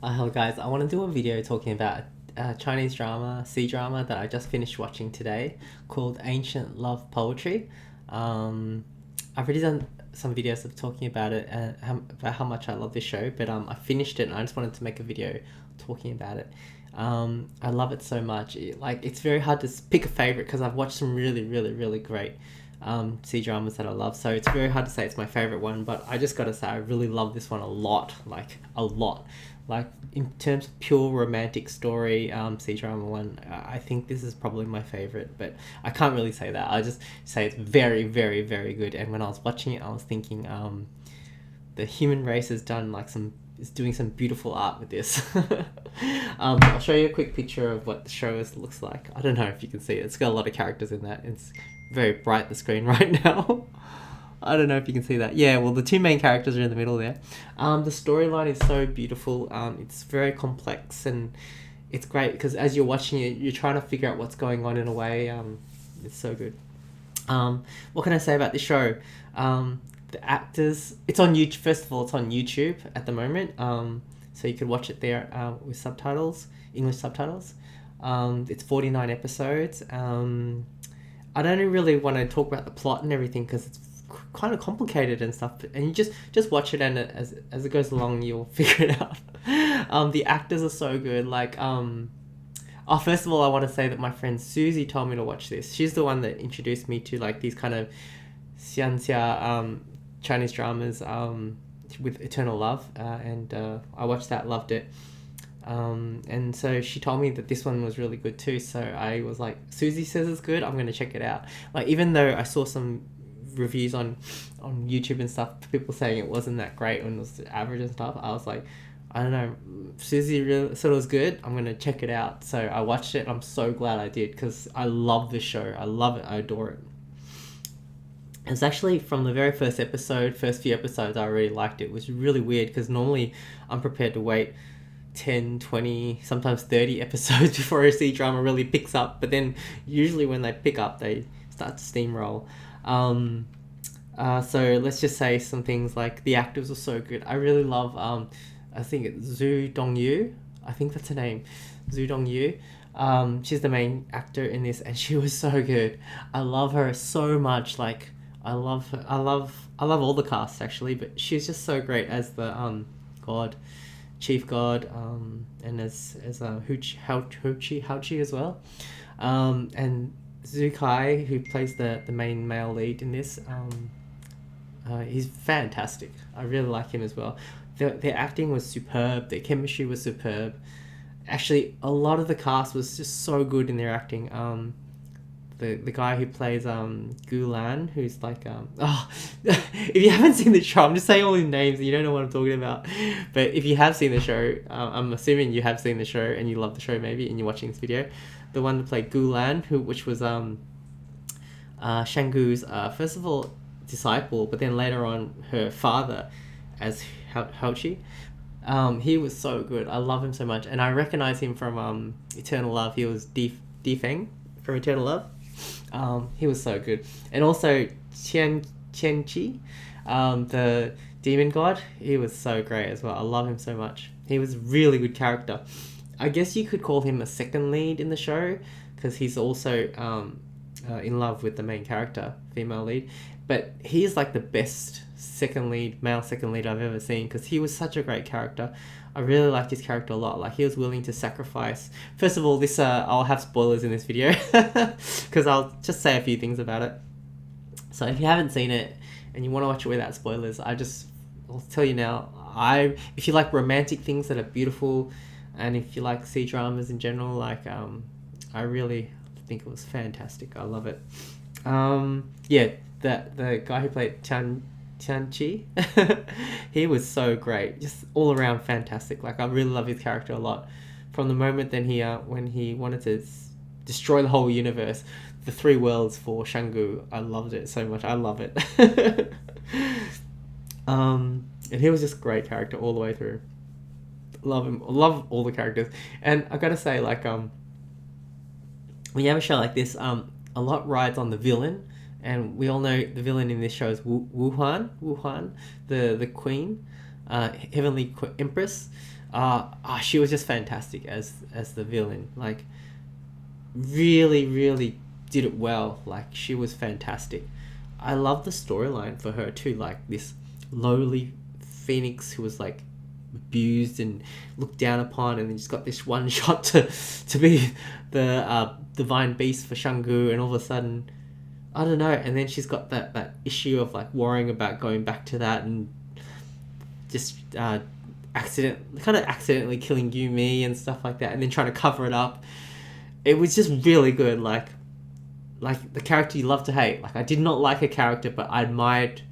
Hello guys, I want to do a video talking about a Chinese drama, C-drama that I just finished watching today called Ancient Love Poetry. Um, I've already done some videos of talking about it and about how much I love this show, but I finished it and I just wanted to make a video talking about it. I love it so much. It's very hard to pick a favorite because I've watched some really, really, really great C-dramas that I love. So it's very hard to say it's my favorite one, but I just gotta say I really love this one a lot, like a lot. Like in terms of pure romantic story, C-drama one, I think this is probably my favorite. But I can't really say that. I just say it's very, very, very good. And when I was watching it, I was thinking, the human race has done like some is doing some beautiful art with this. I'll show you a quick picture of what the show looks like. I don't know if you can see it. It's got a lot of characters in that. It's very bright the screen right now. I don't know if you can see that. Yeah, well, the two main characters are in the middle there. The storyline is so beautiful. It's very complex and it's great because as you're watching it, you're trying to figure out what's going on in a way. It's so good. What can I say about this show? The actors. It's on YouTube. First of all, it's on YouTube at the moment. So you could watch it there with subtitles, English subtitles. It's 49 episodes. I don't really want to talk about the plot and everything because it's kind of complicated and stuff. And you just watch it, and as it goes along, you'll figure it out. The actors are so good. First of all, I want to say that my friend Susie told me to watch this. She's the one that introduced me to like these kind of xianxia Chinese dramas with eternal love, and I watched that, loved it. And so she told me that this one was really good too. So I was like, Susie says it's good, I'm gonna check it out. Like even though I saw some reviews on YouTube and stuff, people saying it wasn't that great and it was average and stuff, I was like, I don't know, Susie really said it was good, I'm gonna check it out. So I watched it. I'm so glad I did because I love this show. I love it. I adore it. It's actually from the very first few episodes, I really liked it. It was really weird because normally I'm prepared to wait 10, 20, sometimes 30 episodes before a C-drama really picks up. But then usually when they pick up, they start to steamroll. So let's just say some things like the actors are so good. I really love, I think it's Zhu Dongyu. I think that's her name, Zhu Dongyu. She's the main actor in this and she was so good. I love her so much. Like, I love her. I love all the cast actually, but she's just so great as the god, chief god, and as Houchi as well, and Zhu Kai, who plays the main male lead in this, he's fantastic. I really like him as well. Their acting was superb. Their chemistry was superb. Actually, a lot of the cast was just so good in their acting. The guy who plays Gulan, who's like if you haven't seen the show, I'm just saying all these names and you don't know what I'm talking about. But if you have seen the show, I'm assuming you have seen the show and you love the show maybe, and you're watching this video. The one that played Gulan, which was Shanggu's first of all disciple, but then later on her father as Haochi. He was so good. I love him so much, and I recognize him from Eternal Love. He was Di Feng from Eternal Love. He was so good. And also Qian Chi, the demon god, he was so great as well. I love him so much. He was a really good character. I guess you could call him a second lead in the show because he's also in love with the main character, female lead. But he's like the best male second lead I've ever seen because he was such a great character. I really liked his character a lot. Like, he was willing to sacrifice. First of all, this I'll have spoilers in this video because I'll just say a few things about it. So if you haven't seen it and you want to watch it without spoilers, I'll tell you now. If you like romantic things that are beautiful, and if you like C-dramas in general, like I really think it was fantastic. I love it. Yeah, the guy who played Tianchi, he was so great, just all around fantastic. Like, I really love his character a lot. From the moment then when he wanted to destroy the whole universe, the three worlds for Shanggu, I loved it so much. I love it. And he was just a great character all the way through. Love him. Love all the characters. And I gotta say, like, when you have a show like this, a lot rides on the villain. And we all know the villain in this show is Wuhan, the queen. Heavenly Empress. She was just fantastic as the villain. Like, really, really did it well. Like, she was fantastic. I love the storyline for her too. Like, this lowly phoenix who was like abused and looked down upon, and then just got this one shot to be the divine beast for Shanggu, and all of a sudden, I don't know, and then she's got that issue of like worrying about going back to that, and just accidentally killing Yumi and stuff like that, and then trying to cover it up. It was just really good. Like the character you love to hate. Like, I did not like her character, but I admired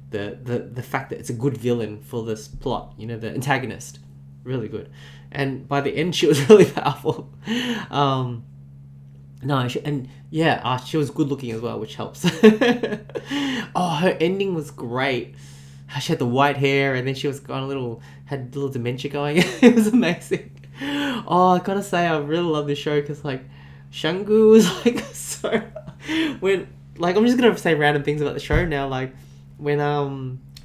the fact that it's a good villain for this plot. You know, the antagonist, really good. And by the end, she was really powerful. She was good looking as well, which helps. Her ending was great. She had the white hair, and then she was had a little dementia going. It was amazing. I gotta say, I really love this show because like Shanggu was like so when like I'm just gonna say random things about the show now. Like when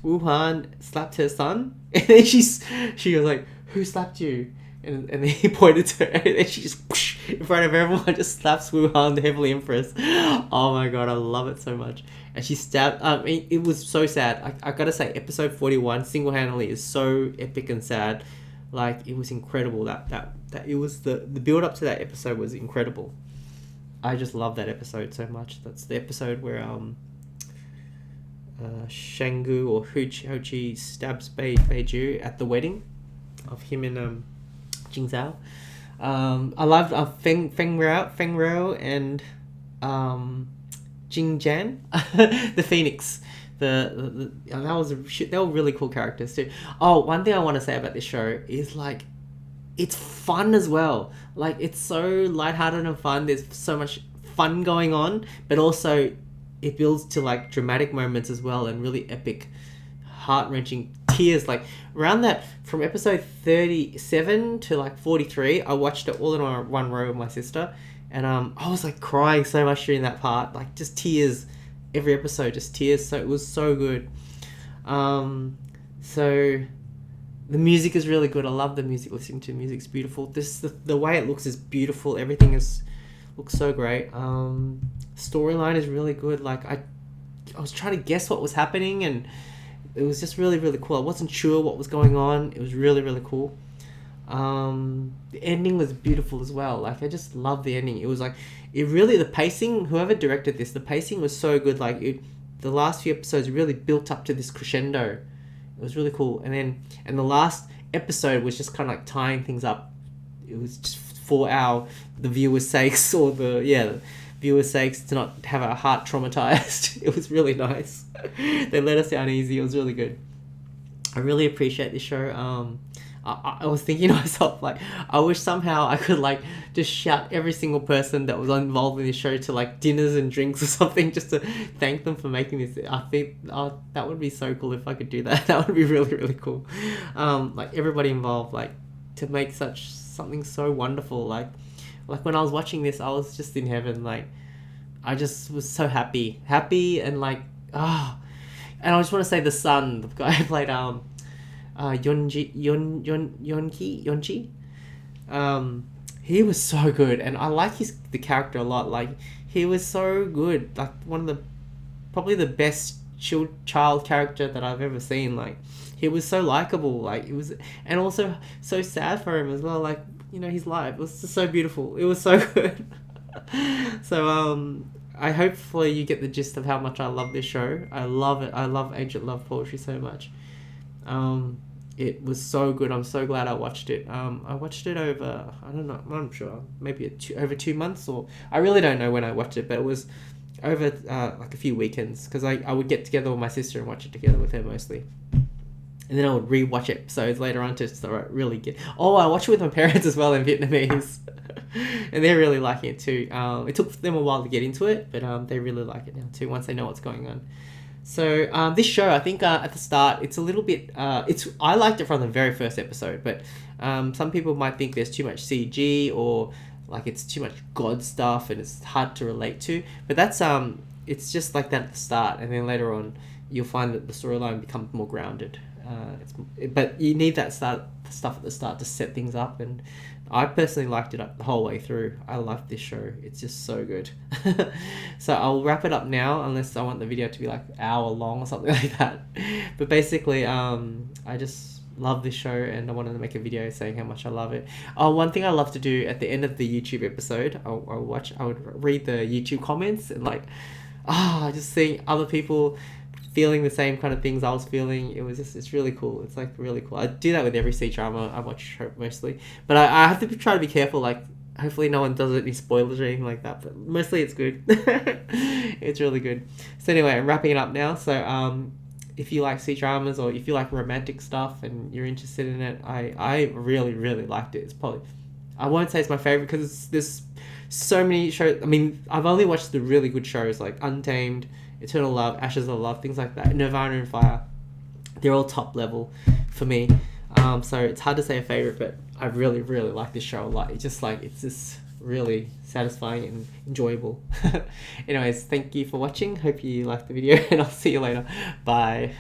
Wuhan slapped her son, and then she was like, "Who slapped you?" And then he pointed to her, and then she just whoosh, in front of everyone just slaps Wuhan, the Heavenly Empress. Oh my god, I love it so much. And she stabbed. It was so sad. I gotta say, episode 41 single-handedly is so epic and sad. Like, it was incredible. That it was the build up to that episode was incredible. I just love that episode so much. That's the episode where Shanggu or Hochi stabs Beiju at the wedding of him and Jing Zhao. I loved Feng Rao and Jing Jan, the Phoenix. They were really cool characters too. Oh, one thing I want to say about this show is like, it's fun as well. Like, it's so lighthearted and fun. There's so much fun going on, but also it builds to like dramatic moments as well, and really epic, heart-wrenching tears. Like, around that, from episode 37 to like 43, I watched it all in one row with my sister, and I was like crying so much during that part. Like, just tears. Every episode, just tears. So it was so good. So the music is really good. I love the music. Listening to music's beautiful. The way it looks is beautiful. Everything looks so great. Storyline is really good. Like, I was trying to guess what was happening, and it was just really, really cool. I wasn't sure what was going on. It was really, really cool. The ending was beautiful as well. Like, I just love the ending. It was like, the pacing, whoever directed this, the pacing was so good. Like, the last few episodes really built up to this crescendo. It was really cool. And the last episode was just kind of like tying things up. It was just for the viewers' sakes, or the viewers' sakes, to not have our heart traumatized. It was really nice. They let us down easy. It was really good. I really appreciate this show. I was thinking to myself, like, I wish somehow I could like just shout every single person that was involved in this show to like dinners and drinks or something, just to thank them for making this. I think that would be so cool if I could do that. That would be really, really cool. Like, everybody involved, like, to make something so wonderful. Like when I was watching this, I was just in heaven. Like, I just was so happy, and like, and I just want to say the son, the guy who played Yonchi. He was so good, and I like the character a lot. Like, he was so good. Like, one of probably the best child character that I've ever seen. Like, he was so likable. Like, it was, and also so sad for him as well. Like, you know, his life, it was just so beautiful. It was so good. So I hopefully you get the gist of how much I love this show. I love it. I love Ancient Love Poetry so much. It was so good. I'm so glad I watched it. I watched it over, I don't know, I'm sure, maybe over 2 months, or I really don't know when I watched it, but it was over like a few weekends, because I would get together with my sister and watch it together with her mostly. And then I would re-watch episodes later on to really get... Oh, I watched it with my parents as well in Vietnamese. And they're really liking it too. It took them a while to get into it, but they really like it now too, once they know what's going on. So this show, I think at the start, it's a little bit... I liked it from the very first episode, but some people might think there's too much CG, or like it's too much God stuff and it's hard to relate to. But that's... it's just like that at the start, and then later on, you'll find that the storyline becomes more grounded. But you need that stuff at the start to set things up, and I personally liked it up the whole way through. I love this show. It's just so good. So I'll wrap it up now, unless I want the video to be like an hour long or something like that. But basically, I just love this show, and I wanted to make a video saying how much I love it. Oh, one thing I love to do at the end of the YouTube episode, I would read the YouTube comments, and like, just seeing other people feeling the same kind of things I was feeling. It's really cool. It's like really cool. I do that with every Cdrama I watch mostly, but I have to try to be careful. Like, hopefully no one does any spoilers or anything like that, but mostly it's good. It's really good. So anyway, I'm wrapping it up now. So if you like Cdramas, or if you like romantic stuff and you're interested in it, I really, really liked it. It's probably, I won't say it's my favorite because there's so many shows. I mean, I've only watched the really good shows like Untamed, Eternal Love, Ashes of Love, things like that, Nirvana and Fire. They're all top level for me. So it's hard to say a favorite, but I really, really like this show a lot. It's just really satisfying and enjoyable. Anyways, thank you for watching. Hope you liked the video, and I'll see you later. Bye.